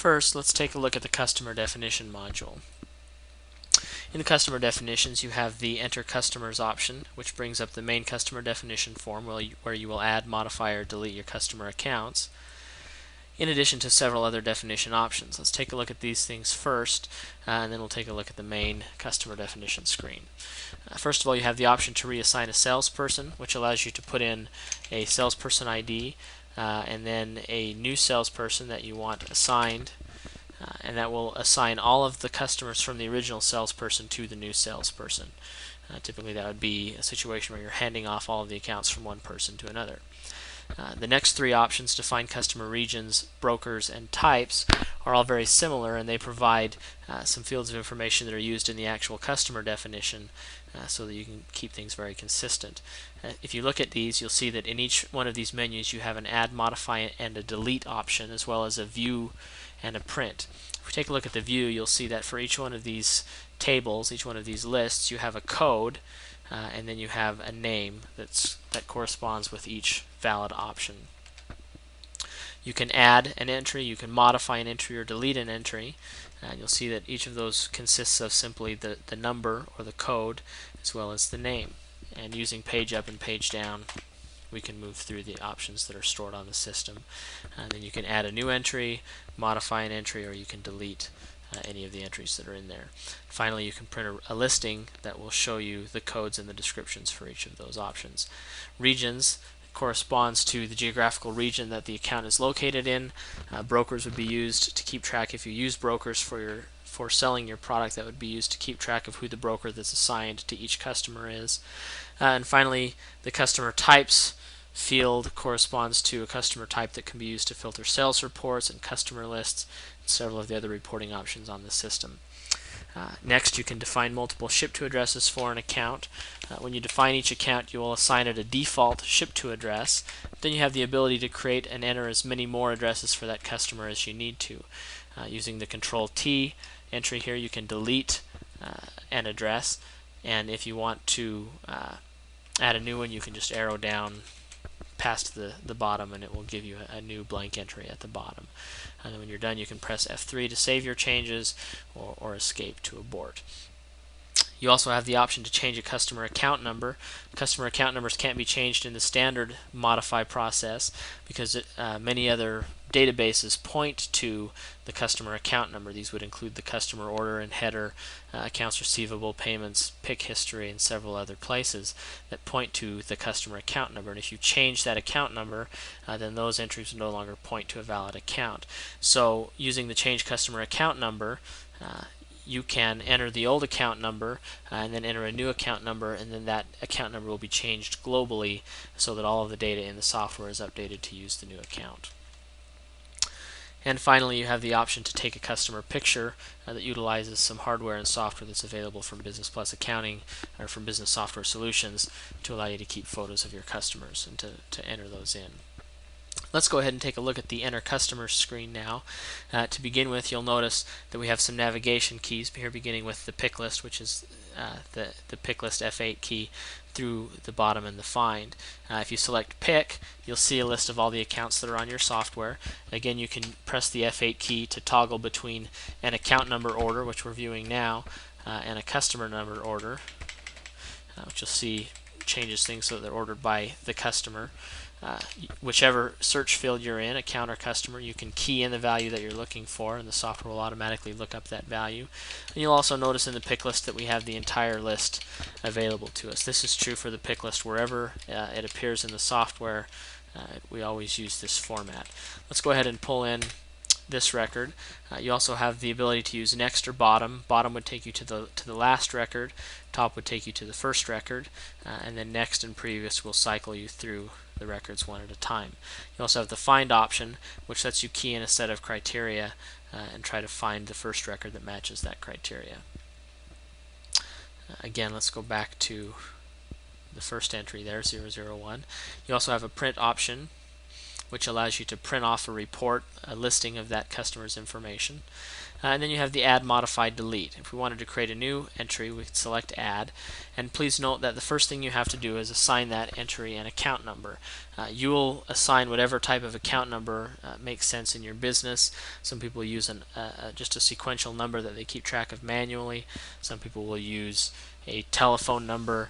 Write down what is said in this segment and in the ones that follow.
First, let's take a look at the customer definition module. In the customer definitions, you have the Enter Customers option, which brings up the main customer definition form where you will add, modify, or delete your customer accounts, in addition to several other definition options. Let's take a look at these things first, and then we'll take a look at the main customer definition screen. First of all, you have the option to reassign a salesperson, which allows you to put in a salesperson ID and then a new salesperson that you want assigned, and that will assign all of the customers from the original salesperson to the new salesperson. Typically that would be a situation where you're handing off all of the accounts from one person to another. The next three options, define customer regions, brokers, and types, are all very similar, and they provide some fields of information that are used in the actual customer definition so that you can keep things very consistent. If you look at these, you'll see that in each one of these menus you have an add, modify, and a delete option, as well as a view and a print. If we take a look at the view, you'll see that for each one of these tables, each one of these lists, you have a code, and then you have a name that corresponds with each valid option. You can add an entry, you can modify an entry, or delete an entry, and you'll see that each of those consists of simply the number or the code as well as the name. And using page up and page down, we can move through the options that are stored on the system. And then you can add a new entry, modify an entry, or you can delete any of the entries that are in there. Finally, you can print a listing that will show you the codes and the descriptions for each of those options. Regions corresponds to the geographical region that the account is located in. Brokers would be used to keep track. If you use brokers for selling your product, that would be used to keep track of who the broker that's assigned to each customer is. And finally, the customer types field corresponds to a customer type that can be used to filter sales reports and customer lists and several of the other reporting options on the system. Next, you can define multiple ship-to addresses for an account. When you define each account, you will assign it a default ship-to address. Then you have the ability to create and enter as many more addresses for that customer as you need to. Using the Control-T entry here, you can delete an address, and if you want to add a new one, you can just arrow down past the bottom and it will give you a new blank entry at the bottom. And then when you're done, you can press F3 to save your changes or escape to abort. You also have the option to change a customer account number. Customer account numbers can't be changed in the standard modify process because many other databases point to the customer account number. These would include the customer order and header, accounts receivable, payments, pick history, and several other places that point to the customer account number. And if you change that account number, then those entries no longer point to a valid account. So using the change customer account number, you can enter the old account number and then enter a new account number, and then that account number will be changed globally so that all of the data in the software is updated to use the new account. And finally, you have the option to take a customer picture that utilizes some hardware and software that's available from Business Plus Accounting or from Business Software Solutions to allow you to keep photos of your customers and to enter those in. Let's go ahead and take a look at the Enter Customers screen now. To begin with, you'll notice that we have some navigation keys here, beginning with the pick list, which is the pick list F8 key, through the bottom and the find. If you select pick, you'll see a list of all the accounts that are on your software. Again, you can press the F8 key to toggle between an account number order, which we're viewing now, and a customer number order, which you'll see changes things so that they're ordered by the customer. Whichever search field you're in, account or customer, you can key in the value that you're looking for, and the software will automatically look up that value. And you'll also notice in the pick list that we have the entire list available to us. This is true for the pick list wherever it appears in the software. We always use this format. Let's go ahead and pull in this record. You also have the ability to use next or bottom. Bottom would take you to the last record. Top would take you to the first record, and then next and previous will cycle you through the records one at a time. You also have the find option, which lets you key in a set of criteria and try to find the first record that matches that criteria. Again, let's go back to the first entry there, 001. You also have a print option, which allows you to print off a report, a listing of that customer's information. and then you have the add, modify, delete. If we wanted to create a new entry, we could select add, and please note that the first thing you have to do is assign that entry an account number. You will assign whatever type of account number makes sense in your business. Some people use just a sequential number that they keep track of manually. Some people will use a telephone number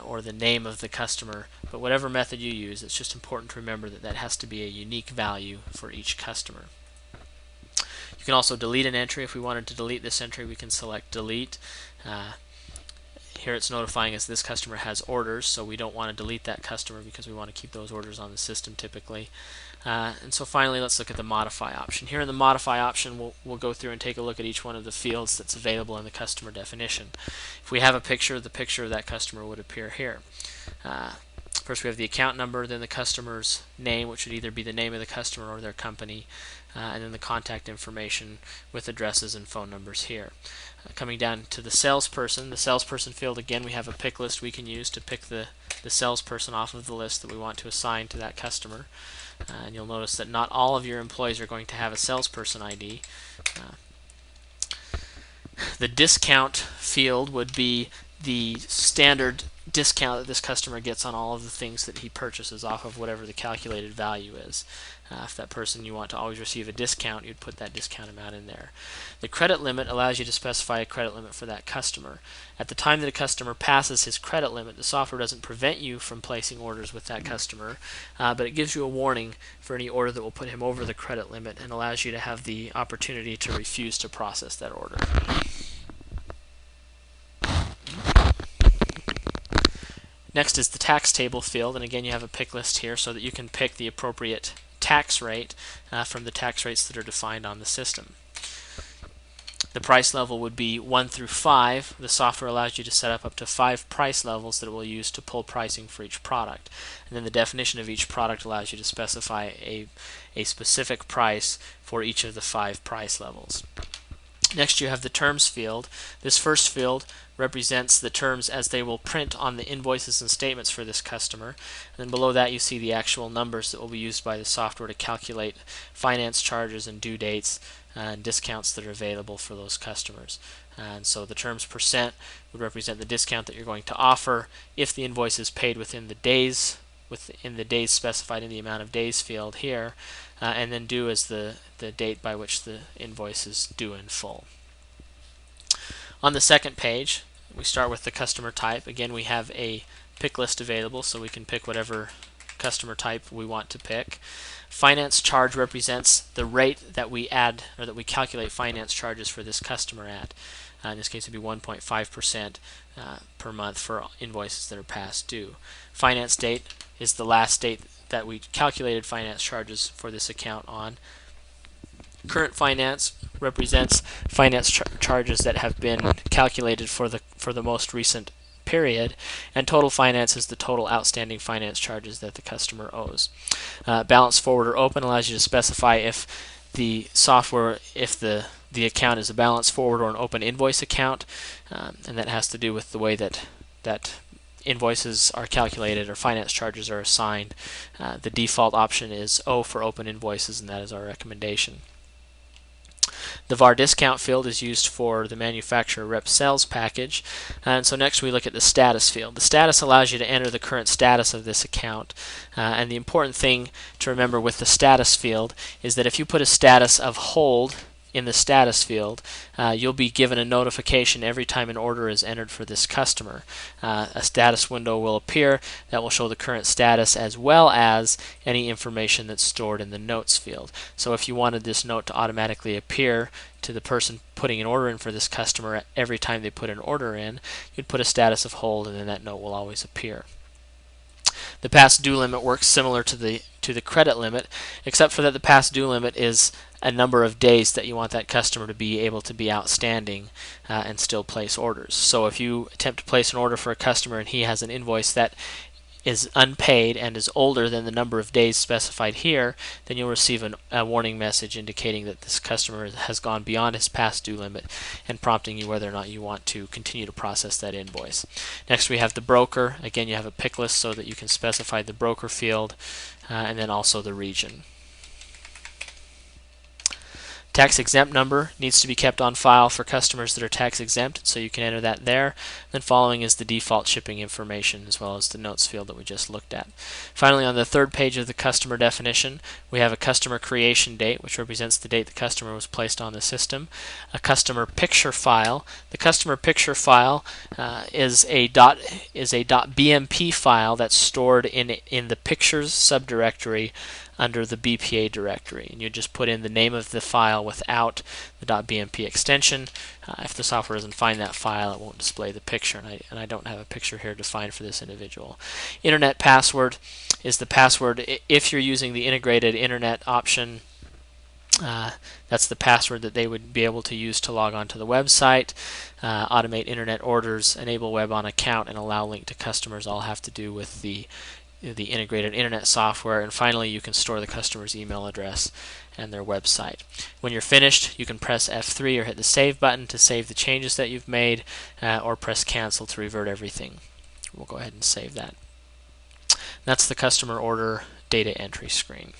or the name of the customer, but whatever method you use, it's just important to remember that that has to be a unique value for each customer. You can also delete an entry. If we wanted to delete this entry, we can select delete. Here it's notifying us this customer has orders, so we don't want to delete that customer because we want to keep those orders on the system typically. And so finally, let's look at the modify option. Here in the modify option, we'll go through and take a look at each one of the fields that's available in the customer definition. If we have a picture, the picture of that customer would appear here. First we have the account number, then the customer's name, which would either be the name of the customer or their company, and then the contact information with addresses and phone numbers here. Coming down to the salesperson field, again we have a pick list we can use to pick the salesperson off of the list that we want to assign to that customer. And you'll notice that not all of your employees are going to have a salesperson ID. The discount field would be the standard discount that this customer gets on all of the things that he purchases off of whatever the calculated value is. If that person you want to always receive a discount, you'd put that discount amount in there. The credit limit allows you to specify a credit limit for that customer. At the time that a customer passes his credit limit, the software doesn't prevent you from placing orders with that customer, but it gives you a warning for any order that will put him over the credit limit and allows you to have the opportunity to refuse to process that order. Next is the tax table field, and again you have a pick list here so that you can pick the appropriate tax rate from the tax rates that are defined on the system. The price level would be 1 through 5. The software allows you to set up to 5 price levels that it will use to pull pricing for each product. And then the definition of each product allows you to specify a specific price for each of the 5 price levels. Next you have the terms field. This first field represents the terms as they will print on the invoices and statements for this customer. And then below that you see the actual numbers that will be used by the software to calculate finance charges and due dates and discounts that are available for those customers. And so the terms percent would represent the discount that you're going to offer if the invoice is paid within the days specified in the amount of days field here, and then due as the date by which the invoice is due in full. On the second page, we start with the customer type. Again, we have a pick list available, so we can pick whatever customer type we want to pick. Finance charge represents the rate that we add or that we calculate finance charges for this customer at. In this case, it would be 1.5% per month for invoices that are past due. Finance date is the last date that we calculated finance charges for this account on. Current finance represents finance charges that have been calculated for the most recent period, and total finance is the total outstanding finance charges that the customer owes. Balance forward or open allows you to specify if the account is a balance forward or an open invoice account, and that has to do with the way that invoices are calculated or finance charges are assigned. The default option is O for open invoices, and that is our recommendation. The VAR discount field is used for the manufacturer rep sales package. And so next we look at the status field. The status allows you to enter the current status of this account. And the important thing to remember with the status field is that if you put a status of hold in the status field, you'll be given a notification every time an order is entered for this customer. A status window will appear that will show the current status as well as any information that's stored in the notes field. So if you wanted this note to automatically appear to the person putting an order in for this customer every time they put an order in, you'd put a status of hold, and then that note will always appear. The past due limit works similar to the credit limit, except for that the past due limit is a number of days that you want that customer to be able to be outstanding and still place orders. So if you attempt to place an order for a customer and he has an invoice that is unpaid and is older than the number of days specified here, then you'll receive a warning message indicating that this customer has gone beyond his past due limit and prompting you whether or not you want to continue to process that invoice. Next we have the broker. Again, you have a pick list so that you can specify the broker field and then also the region. Tax exempt number needs to be kept on file for customers that are tax exempt, so you can enter that there. Then following is the default shipping information as well as the notes field that we just looked at. Finally, on the third page of the customer definition, we have a customer creation date, which represents the date the customer was placed on the system. A customer picture file. The customer picture file is a .bmp file that's stored in the pictures subdirectory under the BPA directory, and you just put in the name of the file without the .bmp extension. If the software doesn't find that file, it won't display the picture, and I don't have a picture here defined for this individual. Internet password is the password if you're using the integrated internet option. That's the password that they would be able to use to log on to the website, automate internet orders, enable web on account, and allow link to customers all have to do with the integrated internet software. And finally, you can store the customer's email address and their website. When you're finished, you can press F3 or hit the save button to save the changes that you've made, or press cancel to revert everything. We'll go ahead and save that. That's the customer order data entry screen.